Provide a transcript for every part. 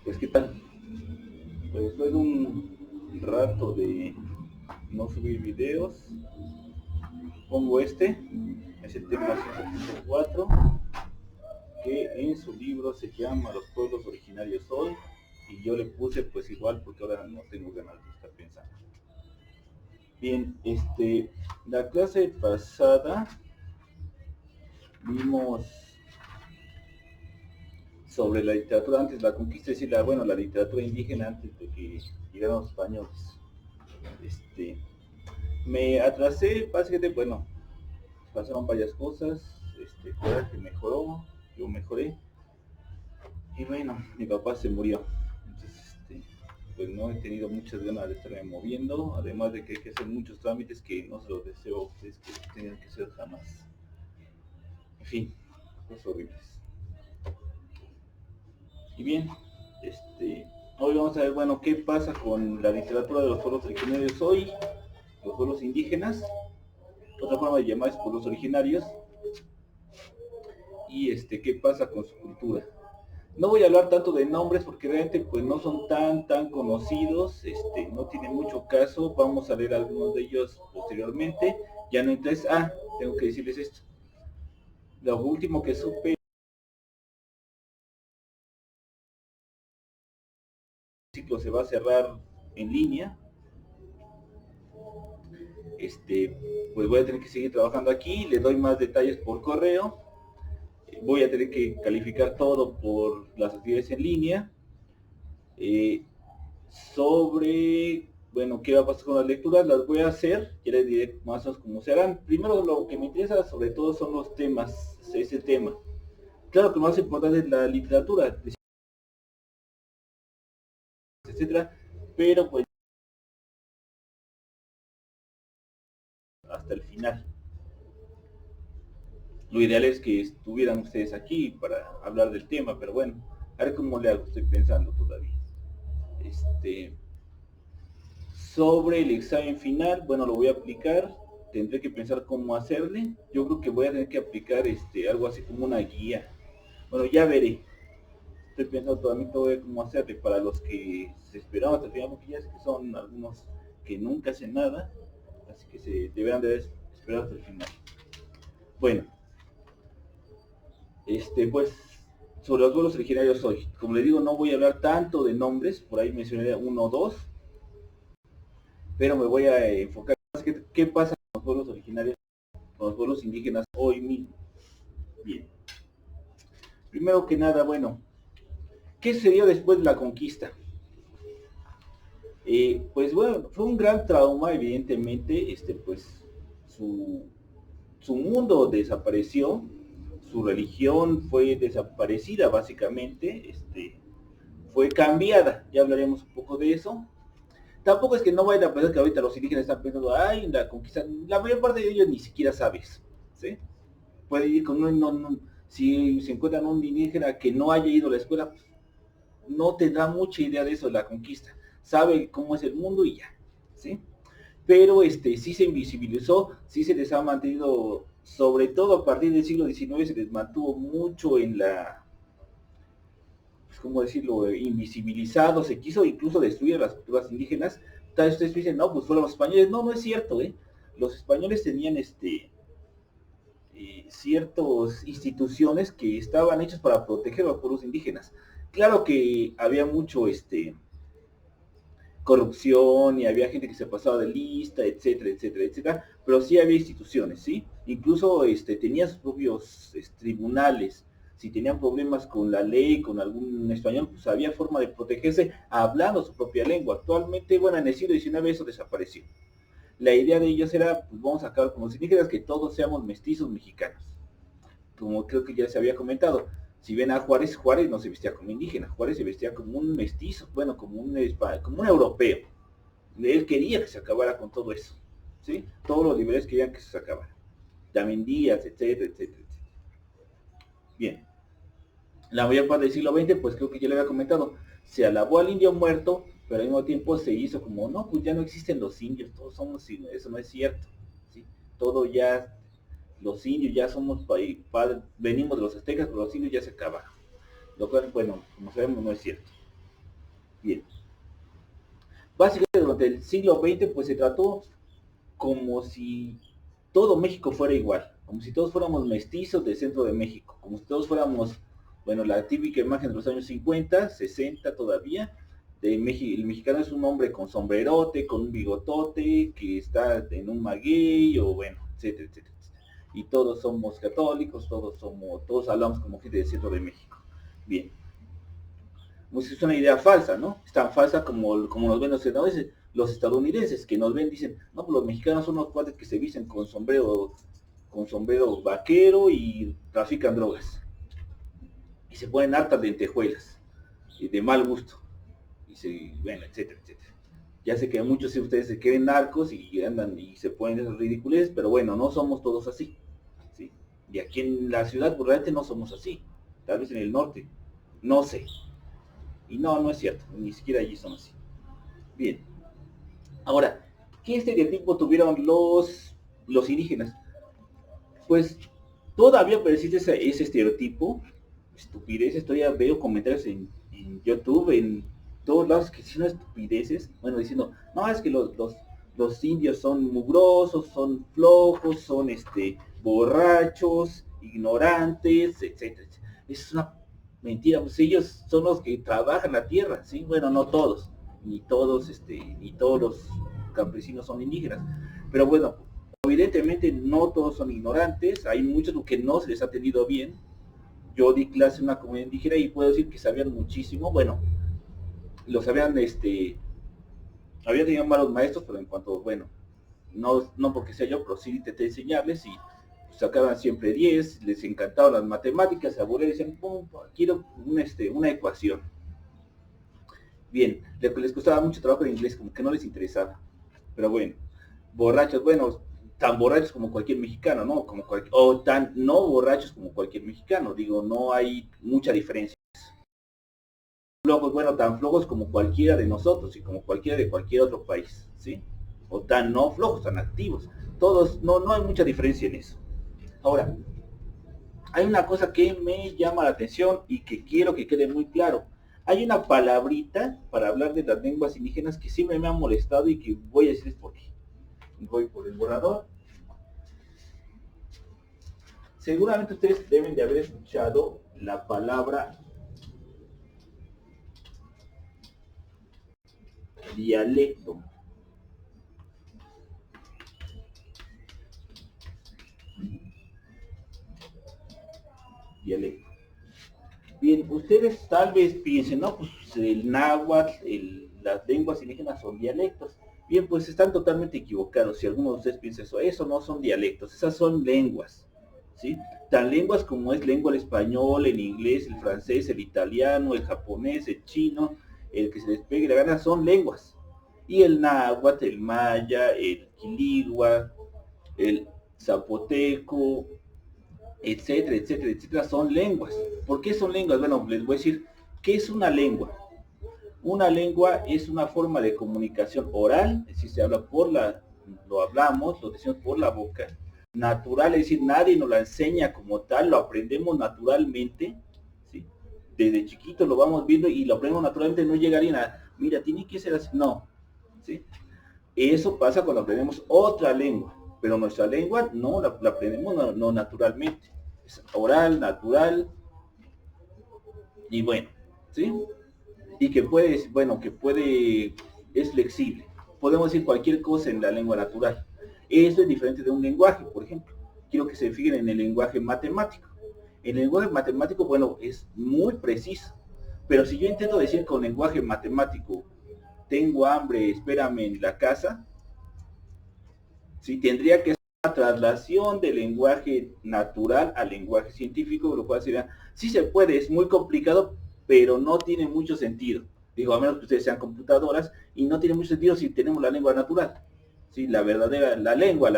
Pues qué tal, pues después de un rato de no subir videos, pongo es el tema 104, que en su libro se llama Los pueblos originarios hoy, y yo le puse pues igual porque ahora no tengo ganas de estar pensando. Bien, la clase pasada vimos sobre la literatura antes de la conquista, es decir, la literatura indígena antes de que llegaran los españoles. Me atrasé, básicamente, bueno, pasaron varias cosas, Coraje mejoró, yo mejoré, y bueno, mi papá se murió. Entonces, pues no he tenido muchas ganas de estarme moviendo, además de que hay que hacer muchos trámites que no se los deseo a ustedes que tengan que hacer jamás. En fin, cosas horribles. Y bien, hoy vamos a ver, bueno, qué pasa con la literatura de los pueblos originarios hoy, los pueblos indígenas, otra forma de llamar es pueblos originarios, y qué pasa con su cultura. No voy a hablar tanto de nombres porque realmente pues no son tan conocidos, no tiene mucho caso. Vamos a leer algunos de ellos posteriormente. Ya no entonces, tengo que decirles esto. Lo último que supe, el ciclo se va a cerrar en línea. Pues voy a tener que seguir trabajando aquí, le doy más detalles por correo. Voy a tener que calificar todo por las actividades en línea. Eh, sobre, bueno, qué va a pasar con las lecturas, las voy a hacer, ya les diré más o menos cómo se harán. Primero lo que me interesa sobre todo son los temas, ese tema. Claro que lo más importante es la literatura, etcétera, pero pues hasta el final. Lo ideal es que estuvieran ustedes aquí para hablar del tema, pero bueno, a ver cómo le hago, estoy pensando todavía. Este, Sobre el examen final, bueno, lo voy a aplicar, tendré que pensar cómo hacerle. Yo creo que voy a tener que aplicar algo así como una guía. Bueno, ya veré. Estoy pensando todavía cómo hacerle para los que se esperaban hasta el final, porque ya sé que son algunos que nunca hacen nada, así que se deberán de esperar hasta el final. Bueno, pues sobre los vuelos originarios hoy. Como les digo, no voy a hablar tanto de nombres, por ahí mencioné uno o dos, pero me voy a enfocar más que qué pasa con los pueblos originarios, con los pueblos indígenas hoy mismo. Bien, primero que nada, bueno, ¿qué sería después de la conquista? Pues bueno, fue un gran trauma, evidentemente, pues su, su mundo desapareció, su religión fue desaparecida básicamente, fue cambiada, ya hablaremos un poco de eso. Tampoco es que no vayan a pensar que ahorita los indígenas están pensando, ay, la conquista, la mayor parte de ellos ni siquiera sabes, ¿sí? Puede ir con si se encuentran un indígena que no haya ido a la escuela, pues, no tendrá mucha idea de eso de la conquista, sabe cómo es el mundo y ya, ¿sí? Pero sí se invisibilizó, sí se les ha mantenido, sobre todo a partir del siglo XIX, se les mantuvo mucho en la, pues, ¿cómo decirlo?, invisibilizado, se quiso incluso destruir las culturas indígenas. Tal vez ustedes dicen, no, pues fueron los españoles. No, no es cierto, ¿eh? Los españoles tenían ciertas instituciones que estaban hechas para proteger a los pueblos indígenas. Claro que había mucho corrupción y había gente que se pasaba de lista, etcétera, etcétera, etcétera, pero sí había instituciones, ¿sí? Incluso tenía sus propios tribunales. Si tenían problemas con la ley, con algún español, pues había forma de protegerse hablando su propia lengua. Actualmente, bueno, en el siglo XIX eso desapareció. La idea de ellos era, pues vamos a acabar con los indígenas, que todos seamos mestizos mexicanos. Como creo que ya se había comentado, si ven a Juárez, Juárez no se vestía como indígena, Juárez se vestía como un mestizo, bueno, como un europeo. Él quería que se acabara con todo eso, ¿sí? Todos los liberales querían que se acabara. También Díaz, etcétera, etcétera, etcétera. Bien, la mayor parte del siglo XX, pues creo que ya le había comentado, se alabó al indio muerto, pero al mismo tiempo se hizo como, no, pues ya no existen los indios, todos somos, eso no es cierto, ¿sí? Todo ya, los indios ya somos, venimos de los aztecas, pero los indios ya se acabaron. Lo cual, bueno, como sabemos, no es cierto. Bien, básicamente durante el siglo XX pues se trató como si todo México fuera igual, como si todos fuéramos mestizos del centro de México, como si todos fuéramos, bueno, la típica imagen de los años 50, 60 todavía, de México, el mexicano es un hombre con sombrerote, con un bigotote, que está en un maguey, o bueno, etcétera, etcétera, etcétera. Y todos somos católicos, todos hablamos como gente del centro de México. Bien, pues es una idea falsa, ¿no? Es tan falsa como nos ven los estadounidenses, que nos ven, dicen, no, pues los mexicanos son los cuates que se visten con sombrero vaquero y trafican drogas. Y se ponen hartas lentejuelas, y de mal gusto, bueno, etcétera, etcétera. Ya sé que muchos de ustedes se creen narcos y andan y se ponen esas ridiculeces, pero bueno, no somos todos así, ¿sí? Y aquí en la ciudad, pues realmente no somos así. Tal vez en el norte, no sé. Y no, no es cierto, ni siquiera allí son así. Bien. Ahora, ¿qué estereotipo tuvieron los indígenas? Pues todavía persiste ese estereotipo, estupideces, todavía veo comentarios en YouTube, en todos lados que son estupideces, bueno, diciendo, no, es que los indios son mugrosos, son flojos, son borrachos, ignorantes, etcétera. Es una mentira, pues ellos son los que trabajan la tierra, ¿sí? Bueno, no todos, ni todos los campesinos son indígenas, pero bueno, evidentemente no todos son ignorantes, hay muchos que no se les ha atendido bien. Yo di clase en una comunidad indígena y puedo decir que sabían muchísimo, bueno, los sabían, había tenido malos maestros, pero en cuanto, bueno, no porque sea yo, pero sí intenté enseñarles y sacaban siempre 10, les encantaban las matemáticas, se aburrían y decían, pum, quiero una ecuación. Bien, lo que les costaba mucho trabajo en inglés, como que no les interesaba. Pero bueno, borrachos, bueno, tan borrachos como cualquier mexicano, ¿no? O tan no borrachos como cualquier mexicano, digo, no hay mucha diferencia. Flojos, bueno, tan flojos como cualquiera de nosotros y como cualquiera de cualquier otro país, ¿sí? O tan no flojos, tan activos. Todos, no hay mucha diferencia en eso. Ahora, hay una cosa que me llama la atención y que quiero que quede muy claro. Hay una palabrita para hablar de las lenguas indígenas que siempre me ha molestado y que voy a decirles por qué. Voy por el borrador. Seguramente ustedes deben de haber escuchado la palabra dialecto. Dialecto. Bien, ustedes tal vez piensen, no, pues el náhuatl, las lenguas indígenas son dialectos. Bien, pues están totalmente equivocados. Si alguno de ustedes piensa eso no son dialectos, esas son lenguas, ¿sí? Tan lenguas como es lengua el español, el inglés, el francés, el italiano, el japonés, el chino, el que se les pegue la gana, son lenguas. Y el náhuatl, el maya, el quiligua, el zapoteco, etcétera, etcétera, etcétera, son lenguas. ¿Por qué son lenguas? Bueno, les voy a decir, ¿qué es una lengua? Una lengua es una forma de comunicación oral, es decir, lo hablamos, lo decimos por la boca, natural, es decir, nadie nos la enseña como tal, lo aprendemos naturalmente, ¿sí? Desde chiquito lo vamos viendo y lo aprendemos naturalmente, no llegaría a, mira, tiene que ser así, no, ¿sí? Eso pasa cuando aprendemos otra lengua, pero nuestra lengua no la aprendemos no naturalmente, es oral, natural, y bueno, ¿sí? Y que puede, bueno, es flexible. Podemos decir cualquier cosa en la lengua natural. Eso es diferente de un lenguaje, por ejemplo. Quiero que se fijen en el lenguaje matemático. El lenguaje matemático, bueno, es muy preciso. Pero si yo intento decir con lenguaje matemático, tengo hambre, espérame en la casa, ¿sí? Tendría que ser una traslación del lenguaje natural al lenguaje científico, lo cual sería, sí se puede, es muy complicado, pero no tiene mucho sentido. Digo, a menos que ustedes sean computadoras, y no tiene mucho sentido si tenemos la lengua natural, ¿sí? La verdadera, la lengua.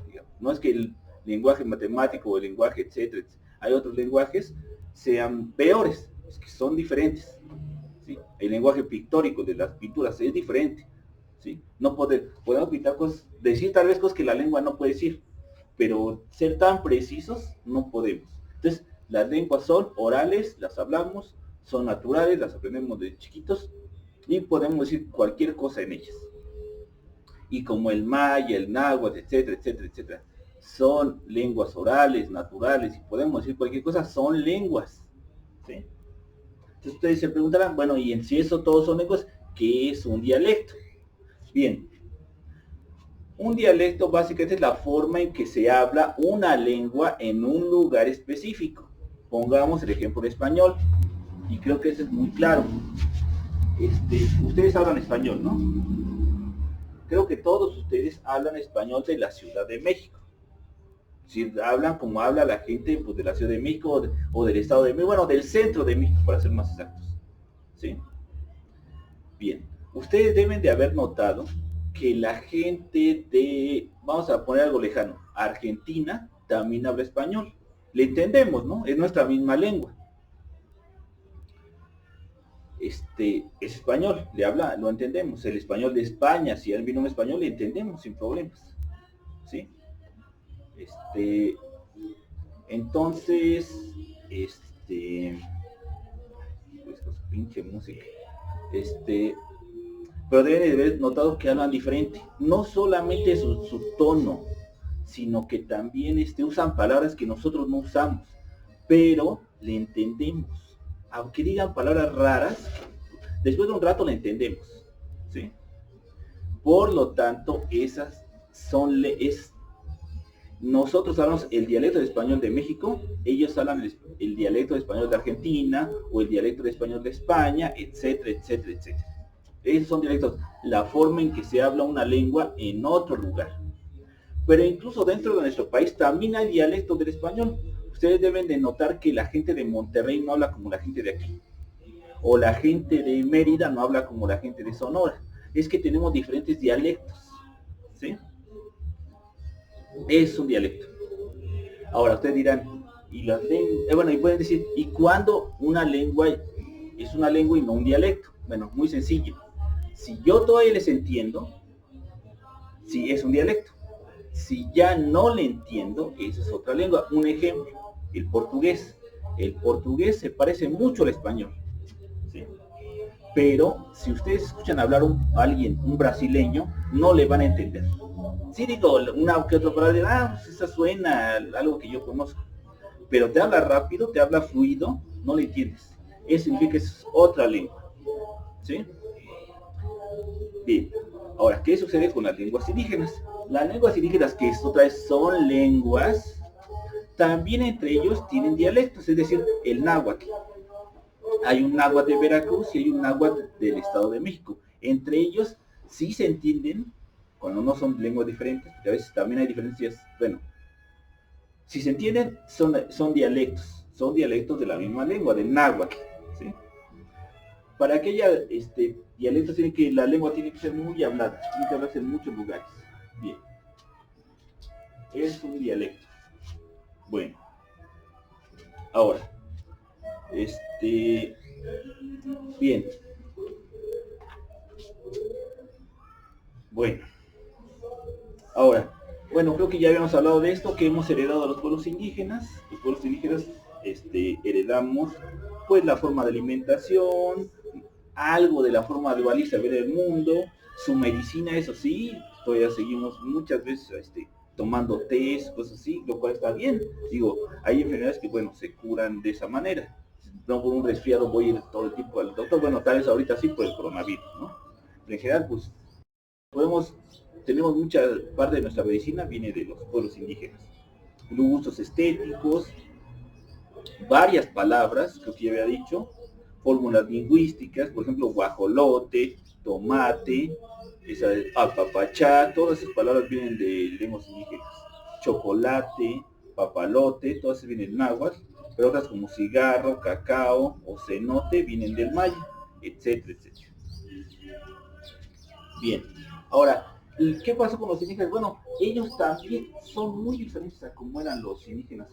Digamos. No es que el lenguaje matemático o el lenguaje, etcétera, hay otros lenguajes, sean peores, es que son diferentes. ¿Sí? El lenguaje pictórico de las pinturas es diferente. ¿Sí? No podemos pintar cosas, decir tal vez cosas que la lengua no puede decir, pero ser tan precisos no podemos. Entonces, las lenguas son orales, las hablamos, son naturales, las aprendemos de chiquitos, y podemos decir cualquier cosa en ellas. Y como el maya, el náhuatl, etcétera, etcétera, etcétera, son lenguas orales, naturales, y podemos decir cualquier cosa, son lenguas. ¿Sí? Entonces ustedes se preguntarán, bueno, y en si eso todos son lenguas, ¿qué es un dialecto? Bien, un dialecto básicamente es la forma en que se habla una lengua en un lugar específico. Pongamos el ejemplo de español, y creo que eso es muy claro. Ustedes hablan español, ¿no? Creo que todos ustedes hablan español de la Ciudad de México. Si hablan como habla la gente pues, de la Ciudad de México o del Estado de México, bueno, del centro de México, para ser más exactos. ¿Sí? Bien, ustedes deben de haber notado que la gente de, vamos a poner algo lejano, Argentina también habla español. Le entendemos, ¿no? Es nuestra misma lengua. Es español, le habla, lo entendemos. El español de España, si él vino en español, le entendemos sin problemas. ¿Sí? Entonces, pues pinche música. Pero deben de haber notado que hablan diferente. No solamente su tono, sino que también usan palabras que nosotros no usamos, pero le entendemos. Aunque digan palabras raras, después de un rato le entendemos. ¿Sí? Por lo tanto, esas son nosotros hablamos el dialecto de español de México, ellos hablan el dialecto de español de Argentina o el dialecto de español de España, etcétera, etcétera, etcétera. Esos son dialectos, la forma en que se habla una lengua en otro lugar. Pero incluso dentro de nuestro país también hay dialectos del español. Ustedes deben de notar que la gente de Monterrey no habla como la gente de aquí. O la gente de Mérida no habla como la gente de Sonora. Es que tenemos diferentes dialectos. ¿Sí? Es un dialecto. Ahora ustedes dirán, y pueden decir, ¿y cuándo una lengua es una lengua y no un dialecto? Bueno, muy sencillo. Si yo todavía les entiendo, sí es un dialecto. Si ya no le entiendo, esa es otra lengua. Un ejemplo, el portugués. El portugués se parece mucho al español. ¿Sí? Pero si ustedes escuchan hablar a alguien, un brasileño, no le van a entender. Sí digo una que otra palabra, pues esa suena algo que yo conozco. Pero te habla rápido, te habla fluido, no le entiendes. Eso significa que es otra lengua. ¿Sí? Bien. Ahora, ¿qué sucede con las lenguas indígenas? Las lenguas indígenas, que otra vez son lenguas, también entre ellos tienen dialectos, es decir, el náhuatl. Hay un náhuatl de Veracruz y hay un náhuatl del Estado de México. Entre ellos sí se entienden, cuando no son lenguas diferentes, porque a veces también hay diferencias, bueno, si se entienden, son dialectos de la misma lengua, del náhuatl. ¿Sí? Para que haya dialectos, la lengua tiene que ser muy hablada, tiene que hablarse en muchos lugares. Bien. Es un dialecto. Bueno. Ahora. Bien. Bueno. Ahora. Bueno, creo que ya habíamos hablado de esto, que hemos heredado a los pueblos indígenas. Los pueblos indígenas heredamos pues la forma de alimentación, algo de la forma de Baliza ver el mundo, su medicina, eso sí, todavía seguimos muchas veces tomando tés, cosas así, lo cual está bien. Digo, hay enfermedades que, bueno, se curan de esa manera. No por un resfriado voy a ir todo el tiempo al doctor, bueno, tal vez ahorita sí por el coronavirus, ¿no? Pero en general, pues, tenemos mucha parte de nuestra medicina viene de los pueblos indígenas. Los gustos estéticos, varias palabras, creo que ya había dicho, fórmulas lingüísticas, por ejemplo, guajolote, tomate, apapachá, todas esas palabras vienen de lenguas indígenas. Chocolate, papalote, todas esas vienen del náhuatl, pero otras como cigarro, cacao o cenote vienen del maya, etcétera, etcétera. Bien, ahora, ¿qué pasó con los indígenas? Bueno, ellos también son muy diferentes a como eran los indígenas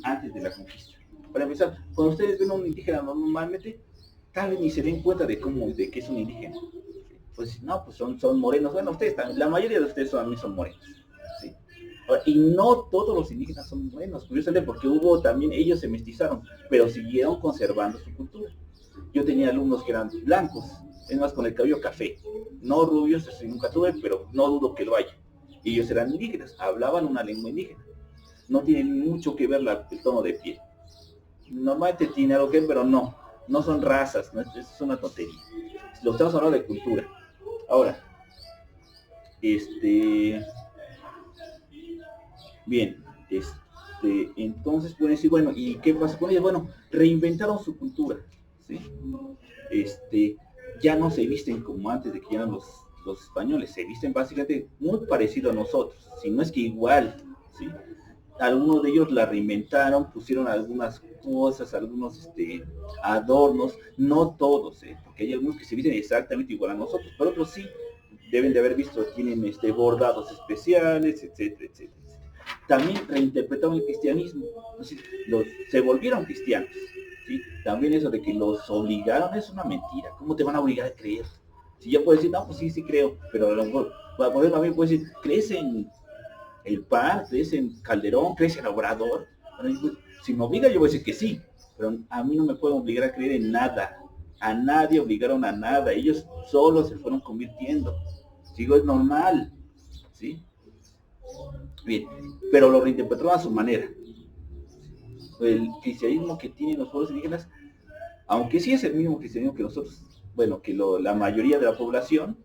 antes de la conquista. Para empezar, cuando ustedes ven a un indígena normalmente, tal vez ni se den cuenta de que es un indígena. Pues no, pues son morenos. Bueno, ustedes también, la mayoría de ustedes también son morenos. ¿Sí? Ahora, y no todos los indígenas son morenos, curiosamente, porque ellos se mestizaron, pero siguieron conservando su cultura. Yo tenía alumnos que eran blancos, es más, con el cabello café. No rubios, así nunca tuve, pero no dudo que lo haya. Ellos eran indígenas, hablaban una lengua indígena. No tienen mucho que ver el tono de piel. Normalmente tiene algo que ver, pero no son razas, ¿no? Es una tontería. Lo estamos hablando de cultura. Ahora, bien, entonces pueden decir, bueno, ¿y qué pasa con ellos? Bueno, reinventaron su cultura, ¿sí? Ya no se visten como antes de que llegaran los españoles, se visten básicamente muy parecido a nosotros, si no es que igual, ¿sí? Algunos de ellos la reinventaron, pusieron algunas cosas, algunos adornos, no todos, porque hay algunos que se visten exactamente igual a nosotros, pero otros sí, deben de haber visto, tienen bordados especiales, etcétera, etcétera. También reinterpretaron el cristianismo, se volvieron cristianos, ¿sí? También eso de que los obligaron es una mentira. ¿Cómo te van a obligar a creer? Si ya puedes decir, no, pues sí creo, pero a lo mejor, por ejemplo, a mí puedes decir, ¿crees en el PAN? ¿Crees en Calderón? ¿Crees en Obrador? Bueno, pues, si me obliga, yo voy a decir que sí, pero a mí no me pueden obligar a creer en nada. A nadie obligaron a nada, ellos solos se fueron convirtiendo. Sigo, es normal, ¿sí? Bien, pero lo reinterpretaron a su manera. El cristianismo que tienen los pueblos indígenas, aunque sí es el mismo cristianismo que nosotros, bueno, que la mayoría de la población,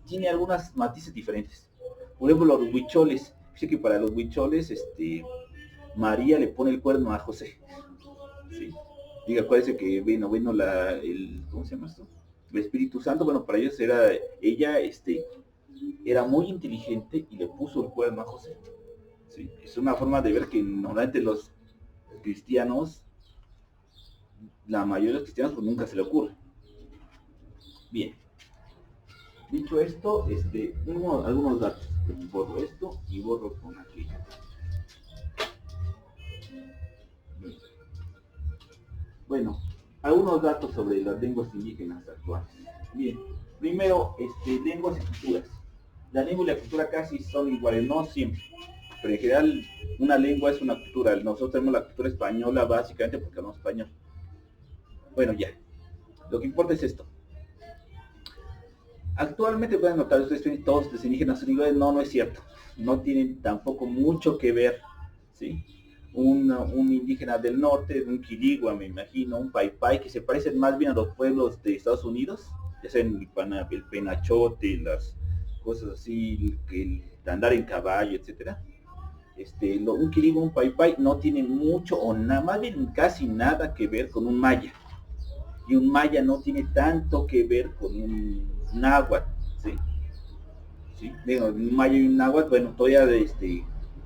tiene algunas matices diferentes. Por ejemplo, los huicholes, dice que para los huicholes, María le pone el cuerno a José, ¿sí? Diga, acuérdense que vino ¿cómo se llama esto? El Espíritu Santo, bueno, para ellos ella era muy inteligente y le puso el cuerno a José. ¿Sí? Es una forma de ver que normalmente los cristianos, la mayoría de los cristianos, pues nunca se le ocurre. Bien. Dicho esto, algunos datos. Borro esto y borro con aquello. Bueno, algunos datos sobre las lenguas indígenas actuales. Bien, primero, lenguas y culturas. La lengua y la cultura casi son iguales, no siempre, pero en general una lengua es una cultura. Nosotros tenemos la cultura española básicamente porque hablamos español. Bueno, ya, lo que importa es esto. Actualmente pueden notar ustedes que todos los indígenas son iguales. No es cierto, no tienen tampoco mucho que ver, ¿sí? Un indígena del norte, un quiligua, me imagino, un paipai, que se parecen más bien a los pueblos de Estados Unidos, ya sea el penachote, las cosas así, el andar en caballo, etcétera. Un quiligua, un paipai no tienen mucho o nada, más bien casi nada que ver con un maya. Y un maya no tiene tanto que ver con un náhuatl, ¿sí? ¿Sí? Digo, un maya y un náhuatl, bueno, todavía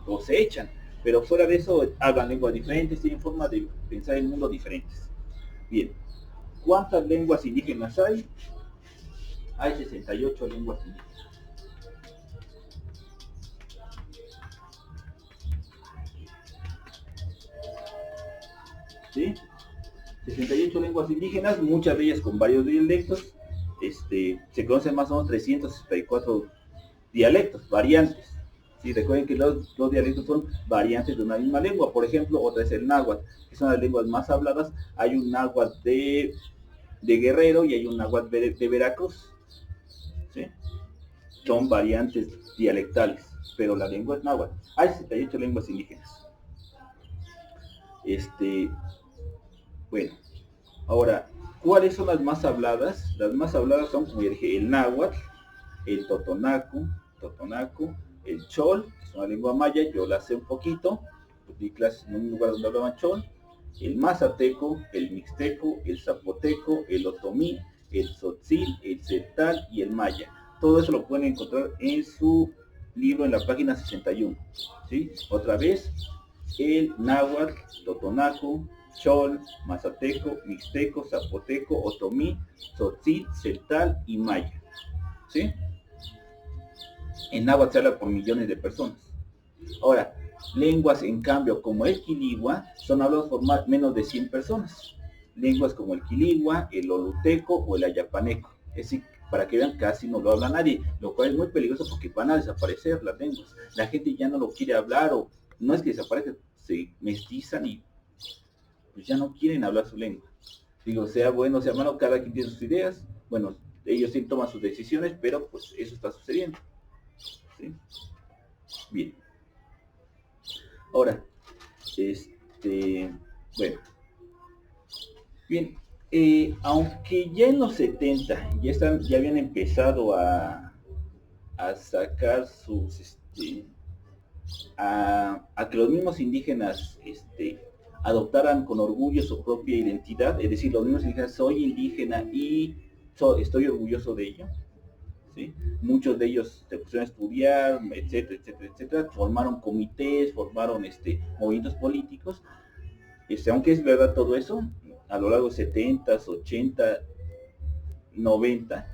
cosechan, pero fuera de eso hablan lenguas diferentes, tienen formas de pensar el mundo diferentes. Bien, ¿cuántas lenguas indígenas hay? Hay 68 lenguas indígenas. ¿Sí? 68 lenguas indígenas, muchas de ellas con varios dialectos. Se conocen más o menos 364 dialectos, variantes. ¿Sí? Recuerden que los dialectos son variantes de una misma lengua. Por ejemplo, otra es el náhuatl, que son las lenguas más habladas. Hay un náhuatl de Guerrero y hay un náhuatl de Veracruz. ¿Sí? Son variantes dialectales, pero la lengua es náhuatl. Hay 68 lenguas indígenas. Bueno, ahora, ¿cuáles son las más habladas? Las más habladas son, como ya dije, el náhuatl, el totonaco, el chol, que es una lengua maya, yo la sé un poquito, di clases en un lugar donde hablaban chol, el mazateco, el mixteco, el zapoteco, el otomí, el tzotzil, el celtal y el maya. Todo eso lo pueden encontrar en su libro en la página 61. ¿Sí? Otra vez, el náhuatl, totonaco, chol, mazateco, mixteco, zapoteco, otomí, tzotzil, celtal y maya. ¿Sí? En náhuatl se habla por millones de personas. Ahora, lenguas en cambio como el quiligua son hablados por menos de 100 personas. Lenguas como el quiligua, el oluteco o el ayapaneco. Es decir, para que vean, casi no lo habla nadie, lo cual es muy peligroso porque van a desaparecer las lenguas. La gente ya no lo quiere hablar, o no es que desaparezcan, se mestizan y pues ya no quieren hablar su lengua. Digo, sea bueno, sea malo, cada quien tiene sus ideas. Bueno, ellos sí toman sus decisiones, pero pues eso está sucediendo. ¿Sí? Bien. Ahora, bueno, bien, aunque ya en los 70 ya habían empezado a sacar a que los mismos indígenas adoptaran con orgullo su propia identidad, es decir, los mismos indígenas, soy indígena y estoy orgulloso de ello. ¿Sí? Muchos de ellos se pusieron a estudiar, etcétera, etcétera, etcétera, formaron comités, formaron movimientos políticos. Aunque es verdad todo eso, a lo largo de 70, 80, 90,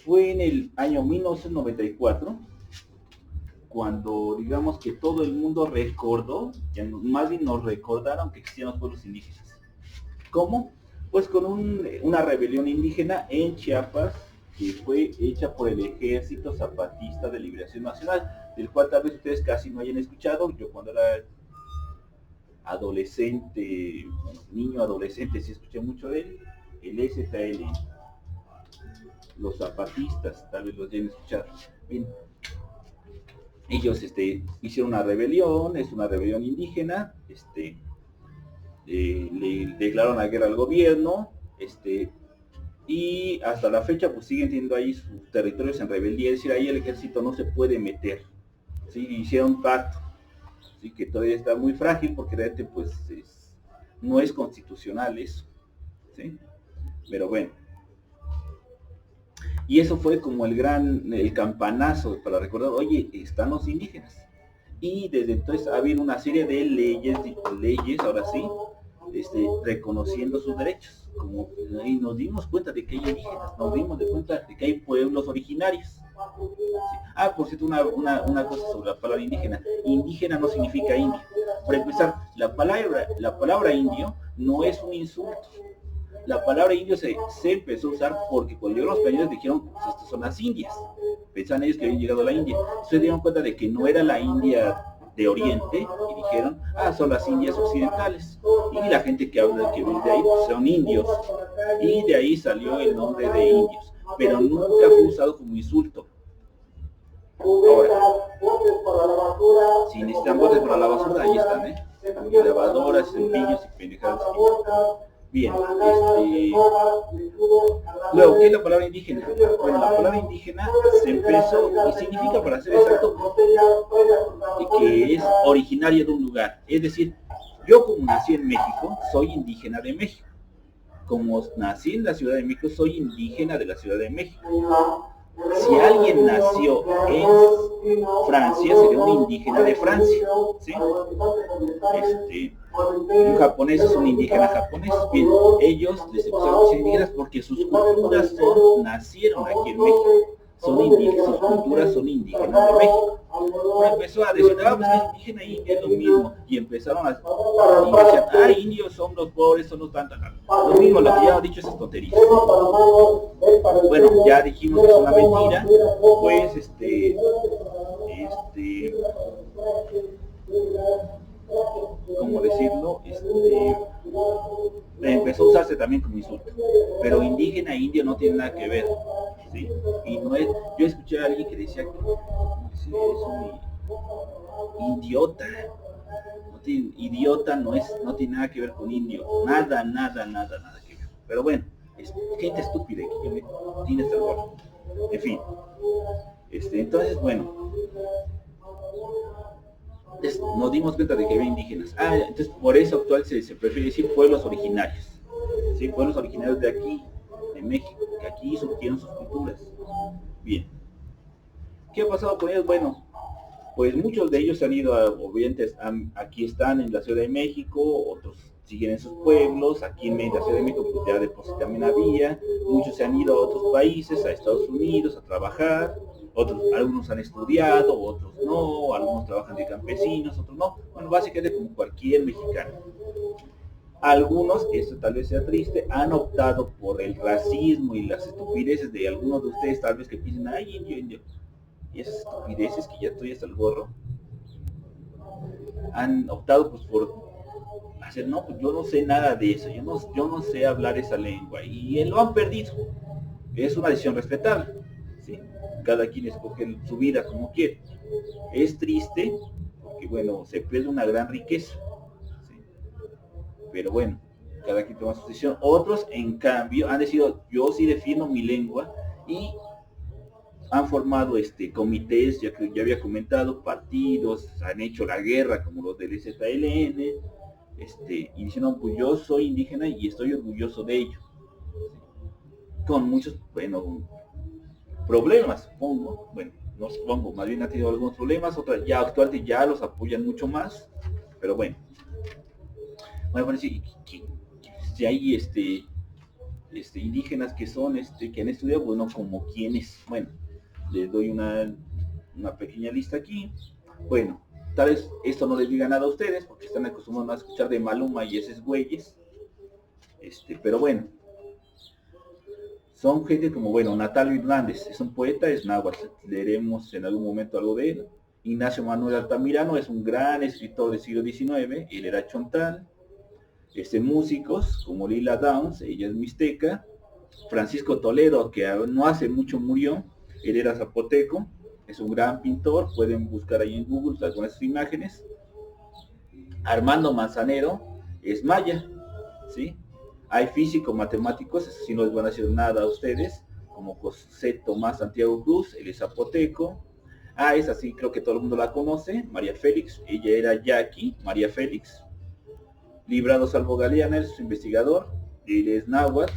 fue en el año 1994 cuando digamos que todo el mundo recordó, más bien nos recordaron que existían los pueblos indígenas. ¿Cómo? Pues con una rebelión indígena en Chiapas que fue hecha por el Ejército Zapatista de Liberación Nacional, del cual tal vez ustedes casi no hayan escuchado. Yo cuando era adolescente, bueno, niño adolescente, sí escuché mucho de él, el STL, los zapatistas, tal vez los hayan escuchado. Bien, ellos hicieron una rebelión, es una rebelión indígena, le declararon la guerra al gobierno, y hasta la fecha pues siguen teniendo ahí sus territorios en rebeldía, es decir, ahí el ejército no se puede meter, ¿sí? Hicieron un pacto, ¿sí? Que todavía está muy frágil porque realmente pues no es constitucional eso, ¿sí? Pero bueno, y eso fue como el campanazo para recordar, oye, están los indígenas. Y desde entonces ha habido una serie de leyes ahora sí, reconociendo sus derechos. Y nos dimos cuenta de que hay indígenas, nos dimos cuenta de que hay pueblos originarios. Sí. Ah, por cierto, una cosa sobre la palabra indígena. Indígena no significa indio. Para empezar, la palabra indio no es un insulto. La palabra indio se empezó a usar porque cuando llegaron los españoles dijeron, pues estas son las indias. Pensaban ellos que habían llegado a la India. Se dieron cuenta de que no era la India de Oriente y dijeron, son las Indias occidentales. Y la gente que habla, que vive de ahí, pues son indios. Y de ahí salió el nombre de indios. Pero nunca fue usado como insulto. Ahora, si necesitan botes para la basura, ahí están, y lavadoras, cepillos y pendejadas. Bien, luego, ¿qué es la palabra indígena? Bueno, la palabra indígena se empezó y significa, para ser exacto, que es originaria de un lugar. Es decir, yo como nací en México, soy indígena de México. Como nací en la Ciudad de México, soy indígena de la Ciudad de México. Si alguien nació en Francia, sería un indígena de Francia, ¿sí? Un japonés es un indígena japonés. Bien, ellos les empezaron a decir indígenas porque sus culturas nacieron aquí en México. Son indígenas, sus culturas son indígenas de México. Pero empezó a decir, pues es indígena y indio es lo mismo. Y empezaron a decir, indios son los pobres, son los tantos. Lo mismo, lo que ya he dicho, esas tonterías. Bueno, ya dijimos que es una mentira, pues ¿cómo decirlo? Empezó a usarse también como insulto, pero indígena e indio no tiene nada que ver, ¿sí? Y no es, yo escuché a alguien que decía que es un idiota, idiota no tiene nada que ver con indio, nada que ver, pero bueno, es gente estúpida que tiene este error, en fin, entonces bueno, nos dimos cuenta de que había indígenas. Entonces por eso actual se prefiere decir pueblos originarios, ¿sí? Pueblos originarios de aquí, de México, que aquí surgieron sus culturas. Bien, ¿qué ha pasado con ellos? Bueno, pues muchos de ellos han ido, obviamente aquí están en la Ciudad de México, otros siguen en sus pueblos, aquí en la Ciudad de México pues ya de por sí también había, muchos se han ido a otros países, a Estados Unidos a trabajar, algunos han estudiado, otros no, algunos trabajan de campesinos, otros no, bueno, básicamente como cualquier mexicano. Algunos, esto tal vez sea triste, han optado por el racismo y las estupideces de algunos de ustedes, tal vez que piensen, ay, indio, y esas estupideces que ya estoy hasta el gorro, han optado pues por hacer, no, pues yo no sé nada de eso, yo no sé hablar esa lengua y lo han perdido. Es una decisión respetable, ¿sí? Cada quien escoge su vida como quiere. Es triste porque, bueno, se pierde una gran riqueza, ¿sí? Pero bueno, cada quien toma su decisión. Otros, en cambio, han decidido, yo sí defiendo mi lengua y han formado comités, ya que ya había comentado, partidos, han hecho la guerra como los del ZLN, y dicen, no, pues yo soy indígena y estoy orgulloso de ello. Con muchos, bueno, problemas, supongo, bueno, no supongo, más bien ha tenido algunos problemas, otras ya actualmente ya los apoyan mucho más, pero bueno. Bueno, si hay indígenas que son, que han estudiado, bueno, como quienes, bueno, les doy una pequeña lista aquí. Bueno, tal vez esto no les diga nada a ustedes, porque están acostumbrados a escuchar de Maluma y esos güeyes, pero bueno, son gente como, bueno, Natalio Hernández, es un poeta, es náhuatl, leeremos en algún momento algo de él. Ignacio Manuel Altamirano es un gran escritor del siglo XIX, él era chontal. Músicos como Lila Downs, ella es mixteca. Francisco Toledo, que no hace mucho murió, él era zapoteco, es un gran pintor, pueden buscar ahí en Google algunas de sus imágenes. Armando Manzanero es maya, ¿sí? Hay físicos, matemáticos, eso sí no les van a decir nada a ustedes, como José Tomás Santiago Cruz, él es zapoteco. Es así, creo que todo el mundo la conoce, María Félix, ella era yaqui, María Félix. Librado Salvo Galeana es su investigador, él es náhuatl.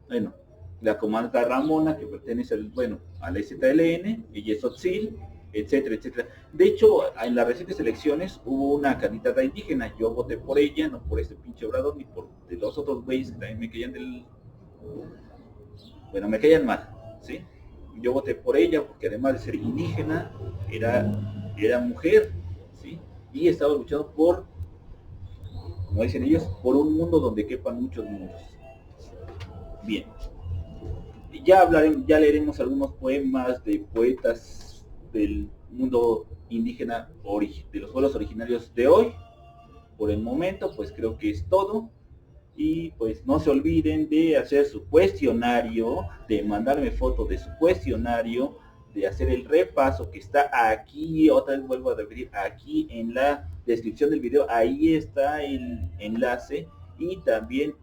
Bueno, la comandante Ramona, que pertenece a la ZLN, ella es Otzil, etcétera, etcétera. De hecho, en las recientes elecciones hubo una candidata indígena, yo voté por ella, no por este pinche Obrador, ni por de los otros güeyes que también me caían me caían mal, ¿sí? Yo voté por ella porque además de ser indígena, era mujer, ¿sí? Y estaba luchando por, como dicen ellos, por un mundo donde quepan muchos mundos. Bien. Ya leeremos algunos poemas de poetas del mundo indígena, de los pueblos originarios de hoy. Por el momento, pues creo que es todo. Y pues no se olviden de hacer su cuestionario, de mandarme fotos de su cuestionario, de hacer el repaso que está aquí, otra vez vuelvo a repetir, aquí en la descripción del video, ahí está el enlace. Y también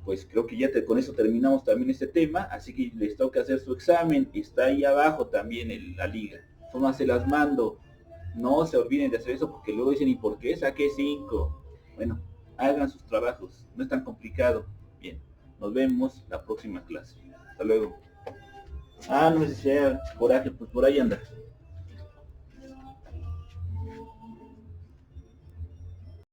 pues creo que ya con eso terminamos también este tema, así que les toca hacer su examen, está ahí abajo también la liga. Solo se las mando, no se olviden de hacer eso porque luego dicen, ¿y por qué saqué 5? Bueno, hagan sus trabajos, no es tan complicado. Bien, nos vemos la próxima clase. Hasta luego. No sé si sea coraje, pues por ahí anda.